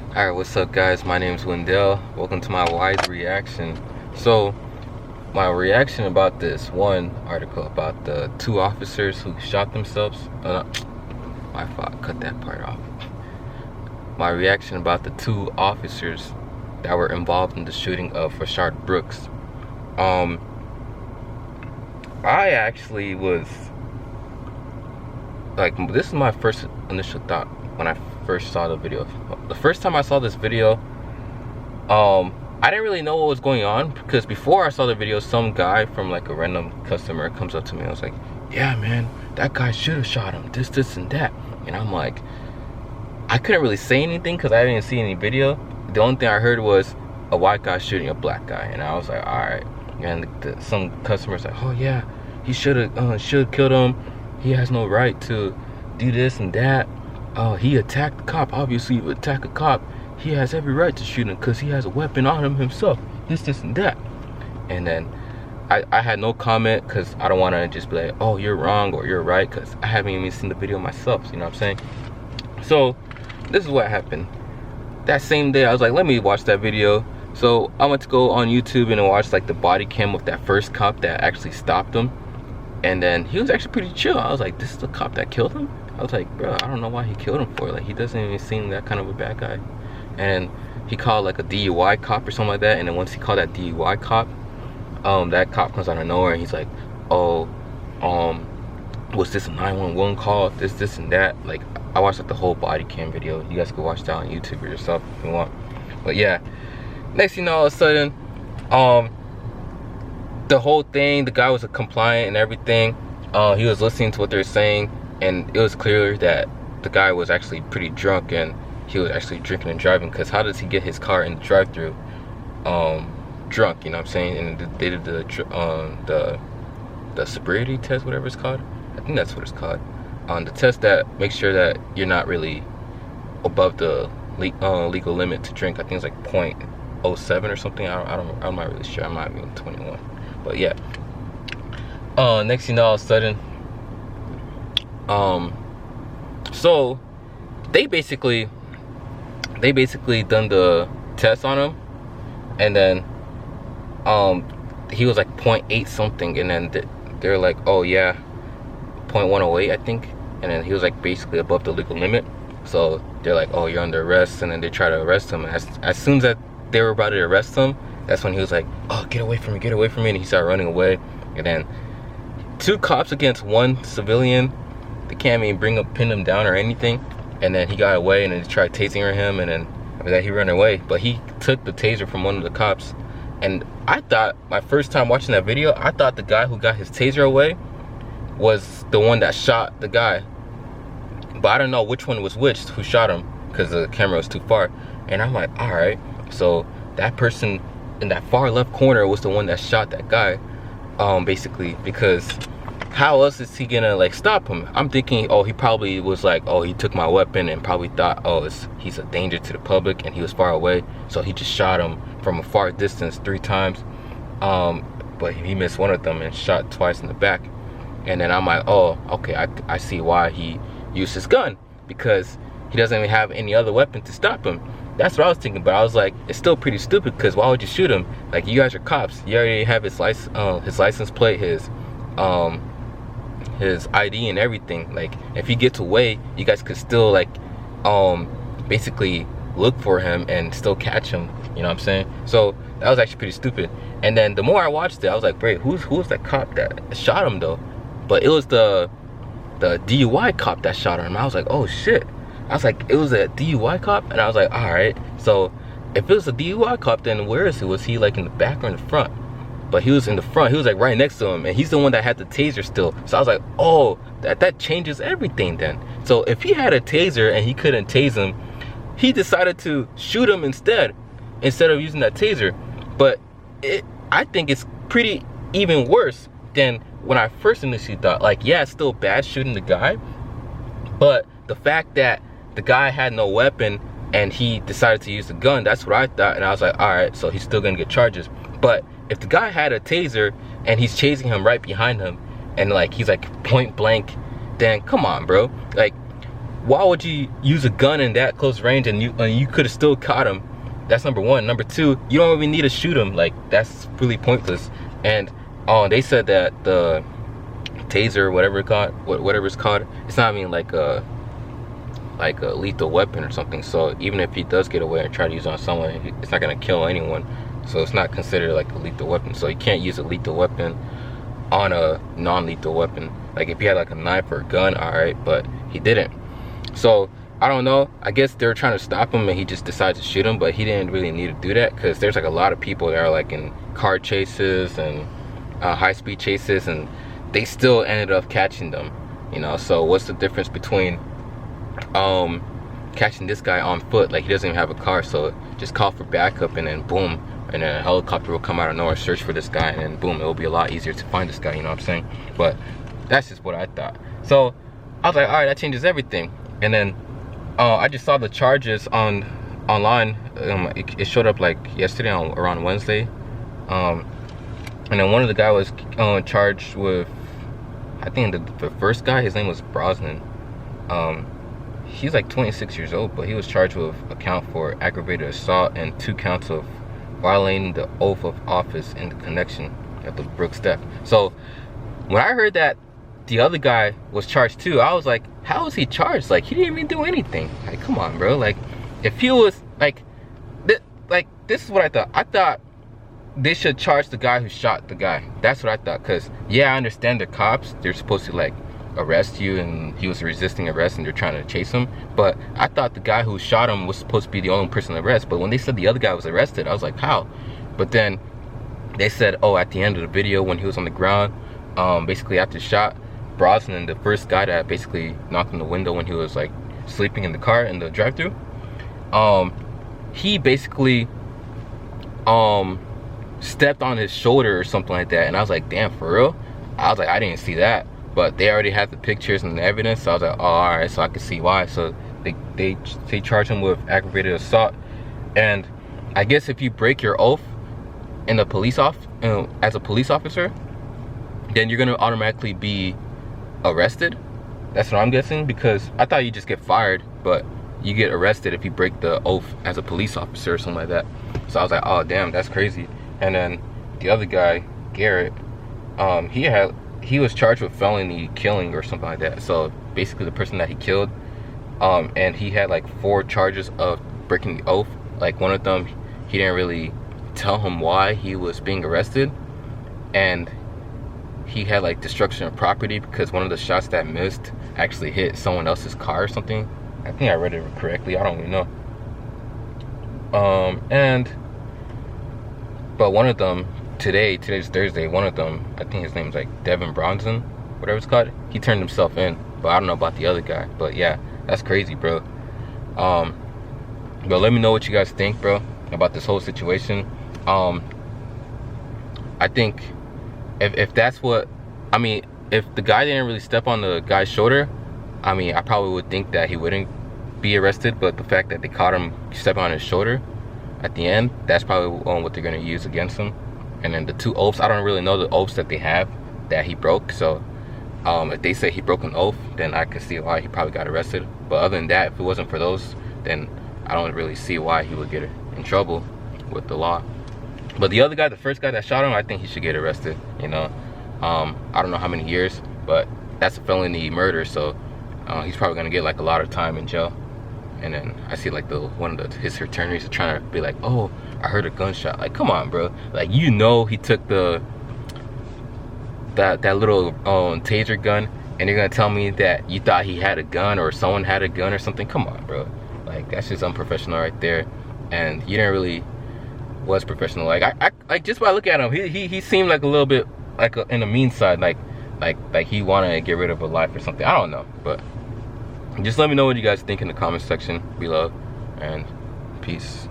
Alright, what's up guys? My name's Wendell. Welcome to my wise reaction. So, my reaction about this one article about the two officers who shot themselves. My fault, cut that part off. My reaction about the two officers that were involved in the shooting of Rayshard Brooks. I actually was like, this is my first initial thought when I first saw the video. The first time I saw this video, I didn't really know what was going on, because before I saw the video, some guy from like a random customer comes up to me and was like, yeah man, that guy should have shot him, this and that. And I'm like, I couldn't really say anything because I didn't see any video. The only thing I heard was a white guy shooting a black guy, and I was like, all right. And some customers like, oh yeah, he should have killed him. He has no right to do this and that. He attacked the cop. Obviously, if you attack a cop, he has every right to shoot him because he has a weapon on him himself. This and that. And then I had no comment because I don't want to just be like, oh, you're wrong or you're right, because I haven't even seen the video myself. You know what I'm saying? So this is what happened. That same day, I was like, let me watch that video. So I went to go on YouTube and watch like the body cam of that first cop that actually stopped him. And then he was actually pretty chill. I was like, this is the cop that killed him? I was like, bro, I don't know why he killed him for. Like, he doesn't even seem that kind of a bad guy. And he called like a DUI cop or something like that. And then once he called that DUI cop, that cop comes out of nowhere and he's like, oh, was this a 911 call? This and that. Like, I watched like the whole body cam video. You guys can watch that on YouTube for yourself if you want. But yeah, next thing you know, all of a sudden, the whole thing, the guy was compliant and everything. He was listening to what they're saying, and it was clear that the guy was actually pretty drunk and he was actually drinking and driving, because how does he get his car in the drive-thru drunk, you know what I'm saying? And they did the sobriety test, whatever it's called. I think that's what it's called. The test that makes sure that you're not really above the legal limit to drink. I think it's like 0.07 or something. I'm not really sure. I'm not even 21. But yeah. Next thing you know, all of a sudden, so they basically done the test on him, and then he was like 0.8 something, and then they're like, oh yeah, 0.108 I think, and then he was like basically above the legal limit. So they're like, oh, you're under arrest, and then they try to arrest him. As soon as they were about to arrest him, that's when he was like, oh, get away from me, and he started running away. And then two cops against one civilian, they can't even pin him down or anything. And then he got away, and then they tried tasing him, and then after that he ran away. But he took the taser from one of the cops. And I thought, my first time watching that video, I thought the guy who got his taser away was the one that shot the guy. But I don't know which one was which, who shot him, because the camera was too far. And I'm like, all right, so that person in that far left corner was the one that shot that guy, basically, because how else is he gonna like stop him? I'm thinking, oh, he probably was like, oh, he took my weapon and probably thought, oh, he's a danger to the public, and he was far away, so he just shot him from a far distance 3 times. But he missed one of them and shot twice in the back. And then I'm like, oh, okay, I see why he used his gun, because he doesn't even have any other weapon to stop him. That's what I was thinking. But I was like, it's still pretty stupid, because why would you shoot him? Like, you guys are cops. You already have his license plate, his ID and everything. Like, if he gets away, you guys could still like basically look for him and still catch him, you know what I'm saying? So that was actually pretty stupid. And then the more I watched it, I was like, wait, who's that cop that shot him though? But it was the DUI cop that shot him. I was like, oh shit. I was like, it was a DUI cop? And I was like, all right, so if it was a DUI cop, then where is he? Was he like in the back or in the front? But he was in the front. He was like right next to him, and he's the one that had the taser still. So I was like, oh, that changes everything then. So if he had a taser and he couldn't tase him, he decided to shoot him instead of using that taser. But I think it's pretty even worse than when I first initially thought. Like, yeah, it's still bad shooting the guy, but the fact that the guy had no weapon and he decided to use the gun, that's what I thought. And I was like, all right, so he's still gonna get charges. But if the guy had a taser and he's chasing him right behind him, and like he's like point blank, then come on, bro. Like, why would you use a gun in that close range and you could have still caught him? That's number one. Number two, you don't even need to shoot him. Like, that's really pointless. And they said that the taser, whatever it's called, it's not even like a lethal weapon or something. So even if he does get away and try to use it on someone, it's not gonna kill anyone. So it's not considered like a lethal weapon. So you can't use a lethal weapon on a non-lethal weapon. Like if he had like a knife or a gun, all right, but he didn't. So I don't know, I guess they were trying to stop him and he just decided to shoot him, but he didn't really need to do that, because there's like a lot of people that are like in car chases and high-speed chases, and they still ended up catching them, you know. So what's the difference between catching this guy on foot? Like, he doesn't even have a car, so just call for backup and then boom, and then a helicopter will come out of nowhere, search for this guy, and then boom, it will be a lot easier to find this guy, you know what I'm saying? But that's just what I thought. So I was like, all right, that changes everything. And then I just saw the charges online. It showed up like yesterday around Wednesday, and then one of the guy was charged with, I think the first guy, his name was Brosnan. He's like 26 years old, but he was charged with a count for aggravated assault and 2 counts of violating the oath of office in the connection of the Brooks death. So when I heard that the other guy was charged too, I was like, how was he charged? Like, he didn't even do anything. Like, come on, bro. Like, if he was like this is what I thought. I thought they should charge the guy who shot the guy. That's what I thought. Because yeah, I understand the cops, they're supposed to like arrest you, and he was resisting arrest and they're trying to chase him. But I thought the guy who shot him was supposed to be the only person arrested. But when they said the other guy was arrested, I was like, how? But then they said, oh, at the end of the video when he was on the ground, basically after the shot, Brosnan, the first guy that basically knocked on the window when he was like sleeping in the car in the drive-thru, he basically stepped on his shoulder or something like that. And I was like, damn, for real? I was like, I didn't see that. But they already had the pictures and the evidence, so I was like, oh, all right, so I could see why. So they charged him with aggravated assault. And I guess if you break your oath in a as a police officer, then you're gonna automatically be arrested. That's what I'm guessing, because I thought you just get fired, but you get arrested if you break the oath as a police officer or something like that. So I was like, oh damn, that's crazy. And then the other guy, Garrett, he was charged with felony killing or something like that. So basically the person that he killed, and he had like 4 charges of breaking the oath. Like, one of them, he didn't really tell him why he was being arrested, and he had like destruction of property because one of the shots that missed actually hit someone else's car or something. I think I read it correctly, I don't really know. But one of them, today's Thursday, one of them, I think his name's like Devin Bronson, whatever it's called, he turned himself in. But I don't know about the other guy. But yeah, that's crazy, bro. But let me know what you guys think, bro, about this whole situation. I think if that's what, I mean, if the guy didn't really step on the guy's shoulder, I mean, I probably would think that he wouldn't be arrested. But the fact that they caught him stepping on his shoulder at the end, that's probably what they're going to use against him. And then the 2 oaths, I don't really know the oaths that they have that he broke. So if they say he broke an oath, then I could see why he probably got arrested. But other than that, if it wasn't for those, then I don't really see why he would get in trouble with the law. But the other guy, the first guy that shot him, I think he should get arrested, you know. I don't know how many years, but that's a felony murder, so he's probably gonna get like a lot of time in jail. And then I see like one of his attorneys are trying to be like, oh, I heard a gunshot. Like, come on, bro. Like, you know, he took that little taser gun, and you're gonna tell me that you thought he had a gun or someone had a gun or something? Come on, bro. Like, that's just unprofessional right there. And you didn't really was professional. Like, I like, just by looking at him, he seemed like a little bit like in the mean side, like he wanted to get rid of a life or something. I don't know, but just let me know what you guys think in the comment section below, and peace.